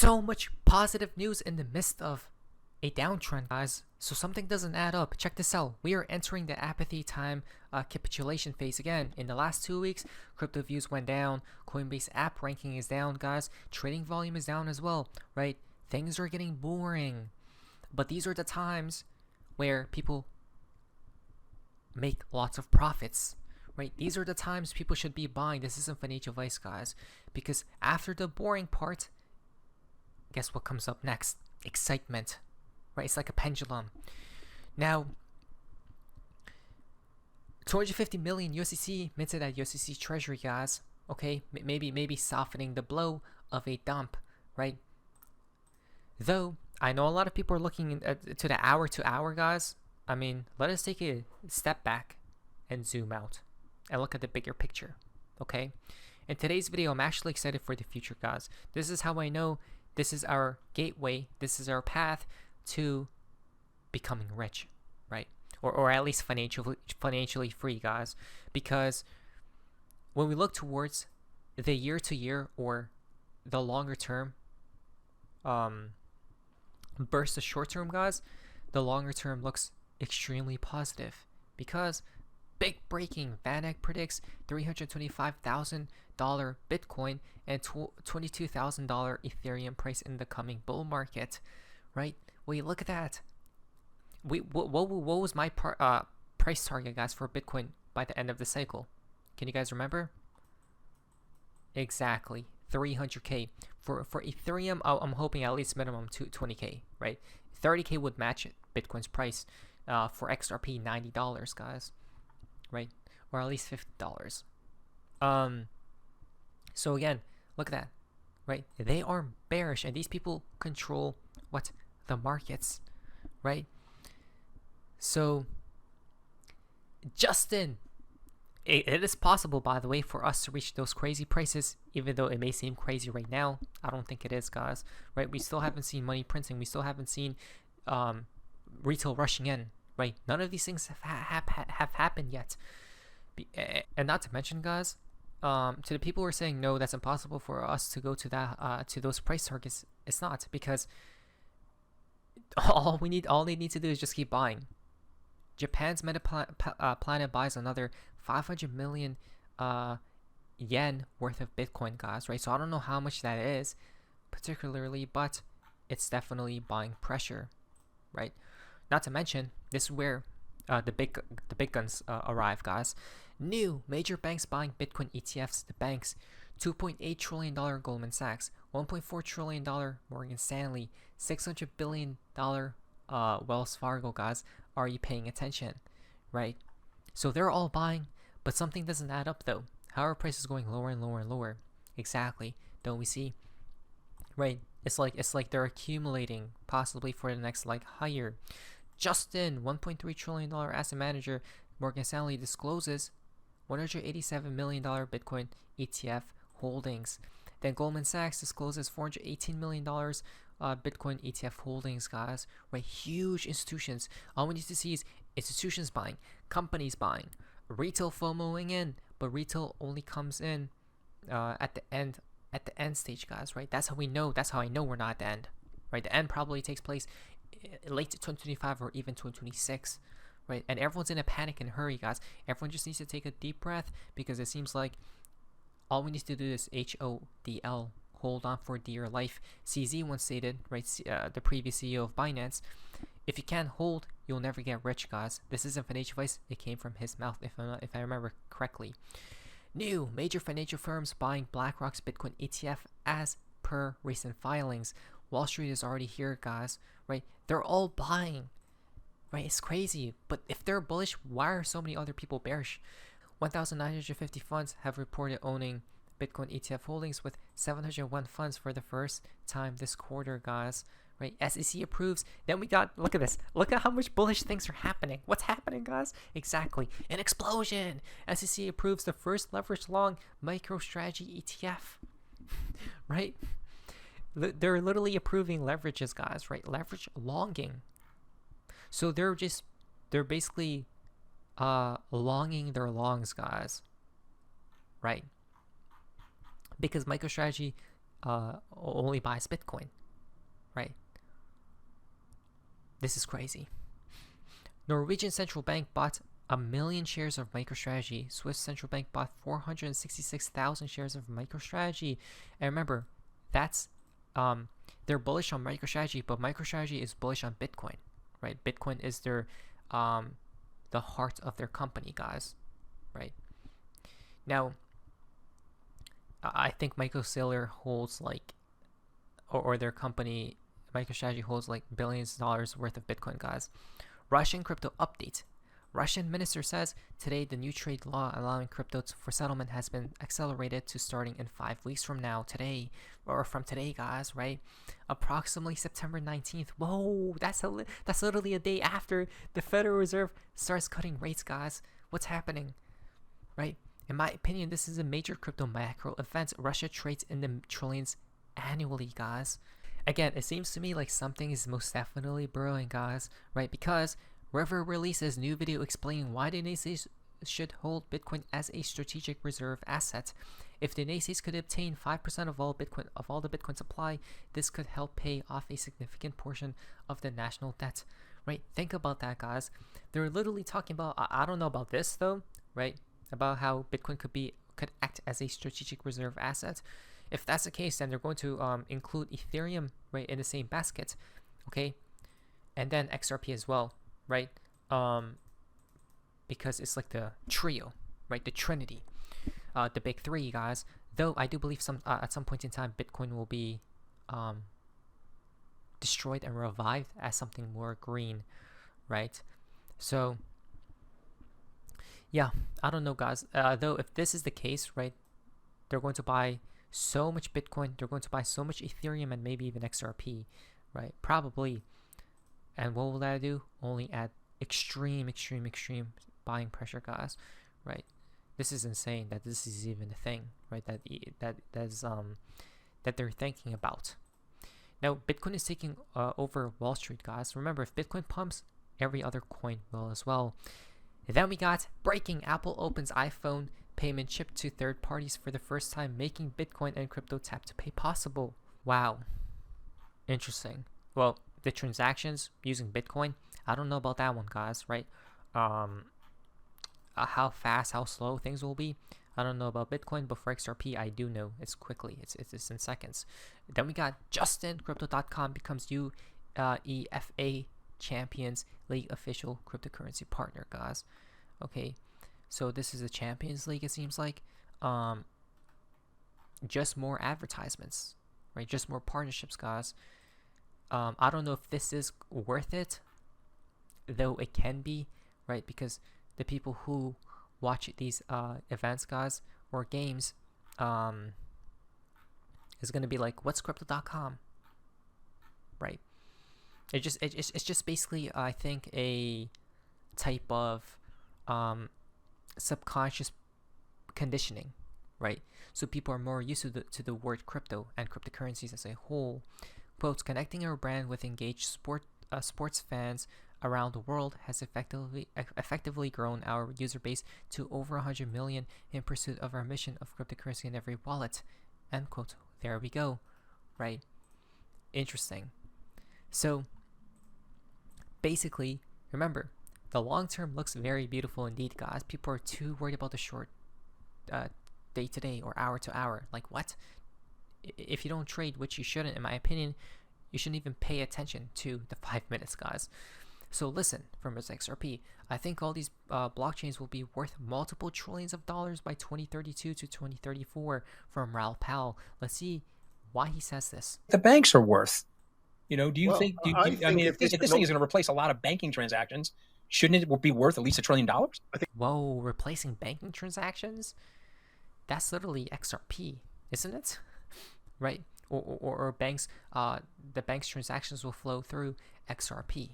So much positive news in the midst of a downtrend, guys. So something doesn't add up. Check this out. We are entering the apathy time capitulation phase again. In the last 2 weeks, crypto views went down. Coinbase app ranking is down, guys. Trading volume is down as well, right? Things are getting boring. But these are the times where people make lots of profits, right? These are the times people should be buying. This isn't financial advice, guys, because after the boring part, guess what comes up next? Excitement, right? It's like a pendulum. Now, 250 million USDC minted at USDC Treasury, guys. Okay, maybe softening the blow of a dump, right? Though I know a lot of people are looking to the hour to hour, guys. I mean, let us take a step back and zoom out and look at the bigger picture, okay? In today's video, I'm actually excited for the future, guys. This is how I know this is our gateway, this is our path to becoming rich, right? Or at least financially free, guys. Because when we look towards the year to year or the longer term versus short term, guys, the longer term looks extremely positive because big breaking, VanEck predicts $325,000 Bitcoin and $22,000 Ethereum price in the coming bull market, right? Wait, look at that. What was my price target, guys, for Bitcoin by the end of the cycle? Can you guys remember? Exactly, 300K. For Ethereum, I'm hoping at least minimum 20K, right? 30K would match Bitcoin's price. For XRP, $90, guys, right? Or at least $50. So again, look at that, right? They are bearish, and these people control what? The markets, right? So, Justin, it is possible, by the way, for us to reach those crazy prices, even though it may seem crazy right now. I don't think it is, guys, right? We still haven't seen money printing. We still haven't seen retail rushing in, right? None of these things have happened yet. And not to mention, guys, to the people who are saying no, that's impossible for us to go to that to those price targets. It's not, because all they need to do is just keep buying. Japan's Meta Planet buys another 500 million yen worth of Bitcoin, guys, right? So I don't know how much that is particularly, but it's definitely buying pressure, right? Not to mention, this is where the big guns arrive, guys. New major banks buying Bitcoin ETFs. The banks: $2.8 trillion Goldman Sachs, $1.4 trillion Morgan Stanley, $600 billion Wells Fargo, guys. Are you paying attention, right? So they're all buying, but something doesn't add up though. How are prices going lower and lower and lower? Exactly, don't we see? Right? It's like they're accumulating, possibly for the next leg higher. Justin, $1.3 trillion asset manager, Morgan Stanley discloses $187 million Bitcoin ETF holdings. Then Goldman Sachs discloses $418 million Bitcoin ETF holdings, guys. Right? Huge institutions. All we need to see is institutions buying, companies buying, retail FOMOing in, but retail only comes in at the end stage, guys, right? That's how we know. That's how I know we're not at the end, right? The end probably takes place late 2025 or even 2026, right? And everyone's in a panic and hurry, guys. Everyone just needs to take a deep breath, because it seems like all we need to do is HODL, hold on for dear life. CZ once stated, right, the previous CEO of Binance, if you can't hold, you'll never get rich, guys. This isn't financial advice. It came from his mouth, if I remember correctly. New major financial firms buying BlackRock's Bitcoin ETF as per recent filings. Wall Street is already here, guys, right? They're all buying, right? It's crazy. But if they're bullish, why are so many other people bearish? 1,950 funds have reported owning Bitcoin ETF holdings, with 701 funds for the first time this quarter, guys. Right? SEC approves. Then we got, look at this. Look at how much bullish things are happening. What's happening, guys? Exactly. An explosion. SEC approves the first leverage long MicroStrategy ETF. Right? They're literally approving leverages, guys, right? Leverage longing. So they're basically longing their longs, guys. Right? Because MicroStrategy only buys Bitcoin, right? This is crazy. Norwegian central bank bought 1 million shares of MicroStrategy. Swiss central bank bought 466,000 shares of MicroStrategy. And remember, that's they're bullish on MicroStrategy, but MicroStrategy is bullish on Bitcoin, right? Bitcoin is their the heart of their company, guys, right? Now, I think MicroStrategy holds like, or their company, MicroStrategy holds like billions of dollars worth of Bitcoin, guys. Russian crypto update. Russian minister says today the new trade law allowing crypto for settlement has been accelerated to starting in 5 weeks from now. Today, or from today, guys, right? Approximately September 19th. Whoa, that's literally a day after the Federal Reserve starts cutting rates, guys. What's happening, right? In my opinion, this is a major crypto macro event. Russia trades in the trillions annually, guys. Again, it seems to me like something is most definitely brewing, guys, right? Because River releases new video explaining why the naysayers should hold Bitcoin as a strategic reserve asset. If the naysayers could obtain 5% of all the Bitcoin supply, this could help pay off a significant portion of the national debt, right? Think about that, guys. They're literally talking about, I don't know about this though, right? About how Bitcoin could act as a strategic reserve asset. If that's the case, then they're going to include Ethereum, right, in the same basket, okay, and then XRP as well, right? Because it's like the trio, right? The Trinity, the big three, guys. Though I do believe at some point in time, Bitcoin will be destroyed and revived as something more green, right? So yeah, I don't know, guys. Though if this is the case, right, they're going to buy so much Bitcoin, they're going to buy so much Ethereum and maybe even XRP, right? Probably. And what will that do? Only add extreme buying pressure, guys, right? This is insane that this is even a thing, right? That they're thinking about. Now, Bitcoin is taking over Wall Street, guys. Remember, if Bitcoin pumps, every other coin will as well. And then we got breaking: Apple opens iPhone payment chip to third parties for the first time, making Bitcoin and crypto tap to pay possible. Wow, interesting. Well, the transactions using Bitcoin, I don't know about that one, guys, right? How fast, how slow things will be, I don't know about Bitcoin, but for XRP, I do know it's quickly. It's in seconds. Then we got Justin, Crypto.com becomes UEFA Champions League official cryptocurrency partner, guys. Okay, so this is a Champions League, it seems like. Just more advertisements, right? Just more partnerships, guys. I don't know if this is worth it, though it can be, right? Because the people who watch these events, guys, or games, is gonna be like, what's Crypto.com, right? It's just basically, I think, a type of subconscious conditioning, right? So people are more used to the word crypto and cryptocurrencies as a whole. Quotes: connecting our brand with engaged sports fans around the world has effectively grown our user base to over 100 million in pursuit of our mission of cryptocurrency in every wallet. End quote. There we go, right? Interesting. So basically, remember, the long term looks very beautiful indeed, guys. People are too worried about the short day to day or hour to hour. Like, what? If you don't trade, which you shouldn't, in my opinion, you shouldn't even pay attention to the 5 minutes, guys. So listen, from XRP, I think all these blockchains will be worth multiple trillions of dollars by 2032 to 2034, from Raoul Pal. Let's see why he says this. The banks are worth. You know, do you think? I mean, if this thing is going to replace a lot of banking transactions, shouldn't it be worth at least $1 trillion? I think. Whoa, replacing banking transactions? That's literally XRP, isn't it? Right? Or banks, the bank's transactions will flow through XRP.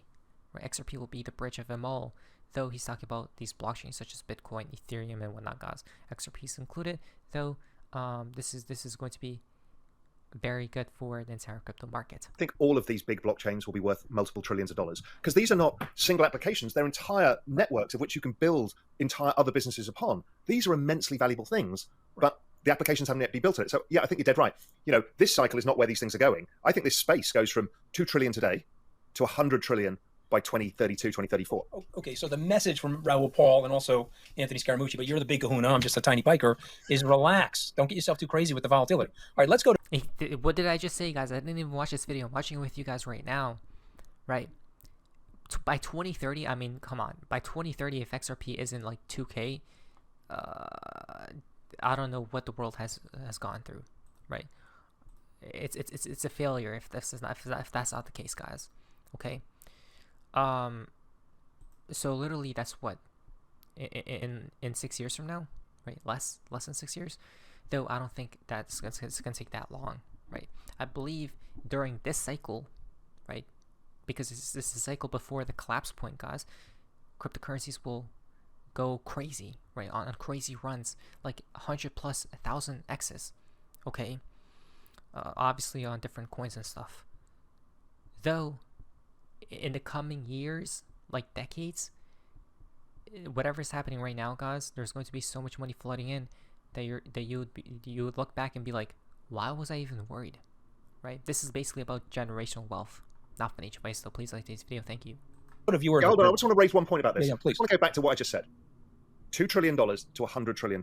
Right? XRP will be the bridge of them all. Though he's talking about these blockchains such as Bitcoin, Ethereum, and whatnot, guys. XRP is included. Though this is going to be very good for the entire crypto market. I think all of these big blockchains will be worth multiple trillions of dollars, because these are not single applications, they're entire networks of which you can build entire other businesses upon. These are immensely valuable things, but the applications haven't yet been built on it. So yeah, I think you're dead right. This cycle is not where these things are going. I think this space goes from 2 trillion today to 100 trillion by 2032, 2034. Okay, so the message from Raoul Paul and also Anthony Scaramucci, but you're the big kahuna, I'm just a tiny biker, is relax. Don't get yourself too crazy with the volatility. All right, let's go to... What did I just say, guys? I didn't even watch this video. I'm watching it with you guys right now, right? By 2030, I mean, come on. By 2030, if XRP isn't like 2K, I don't know what the world has gone through, right? It's a failure if that's not the case, guys. Okay. So literally that's what in 6 years from now, right? Less than 6 years, though I don't think that's gonna take that long, right? I believe during this cycle, right, because this is the cycle before the collapse point, guys, cryptocurrencies will go crazy, right, on crazy runs, like 100 plus 1,000 X's, okay, obviously on different coins and stuff, though in the coming years, like decades, whatever's happening right now, guys, there's going to be so much money flooding in that you would look back and be like, why was I even worried, right? This is basically about generational wealth, not financial advice. So please like today's video. Thank you. Hold on, I just want to raise one point about this. Yeah, please. I want to go back to what I just said. $2 trillion to $100 trillion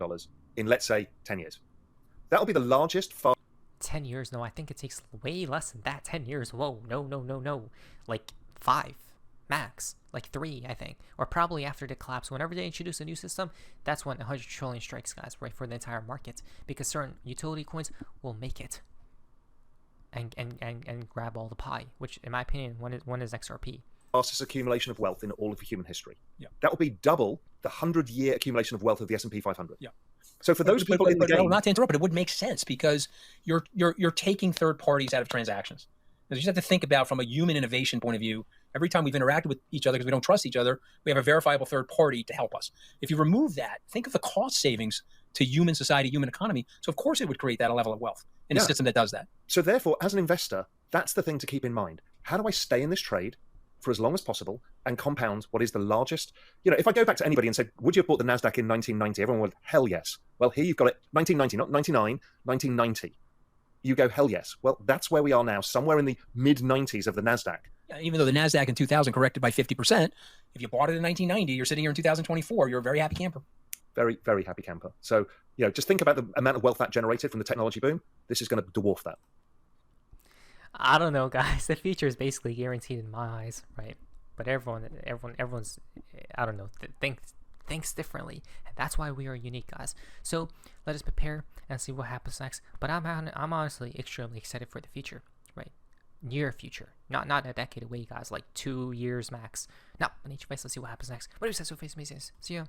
in, let's say, 10 years. That will be the largest 10 years? No, I think it takes way less than that. 10 years? Whoa, no. Like 5 max, like 3, I think, or probably after the collapse. Whenever they introduce a new system, that's when 100 trillion strikes, guys, right, for the entire market, because certain utility coins will make it and grab all the pie, which in my opinion one is XRP. Fastest accumulation of wealth in all of human history. Yeah, that will be double the 100-year accumulation of wealth of the S&P 500. Yeah. So for those people in the game, not to interrupt, but it would make sense because you're taking third parties out of transactions. You just have to think about from a human innovation point of view. Every time we've interacted with each other because we don't trust each other, we have a verifiable third party to help us. If you remove that, think of the cost savings to human society, human economy. So of course it would create that level of wealth in a system that does that. So therefore, as an investor, that's the thing to keep in mind. How do I stay in this trade for as long as possible and compound what is the largest? If I go back to anybody and said, would you have bought the NASDAQ in 1990? Everyone would, hell yes. Well, here you've got it, 1990, not 99, 1990. You go, hell yes. Well, that's where we are now, somewhere in the mid-90s of the NASDAQ. Yeah, even though the NASDAQ in 2000 corrected by 50%, if you bought it in 1990, you're sitting here in 2024, you're a very happy camper. Very, very happy camper. So, just think about the amount of wealth that generated from the technology boom. This is going to dwarf that. I don't know, guys. The future is basically guaranteed in my eyes, right? But everyone's, I don't know, thinks differently, and that's why we are unique, guys. So let us prepare and see what happens next. But I'm honestly extremely excited for the future, right? Near future, not a decade away, guys. Like 2 years max. Now, on each device, let's see what happens next. What do you say? So face me, see ya.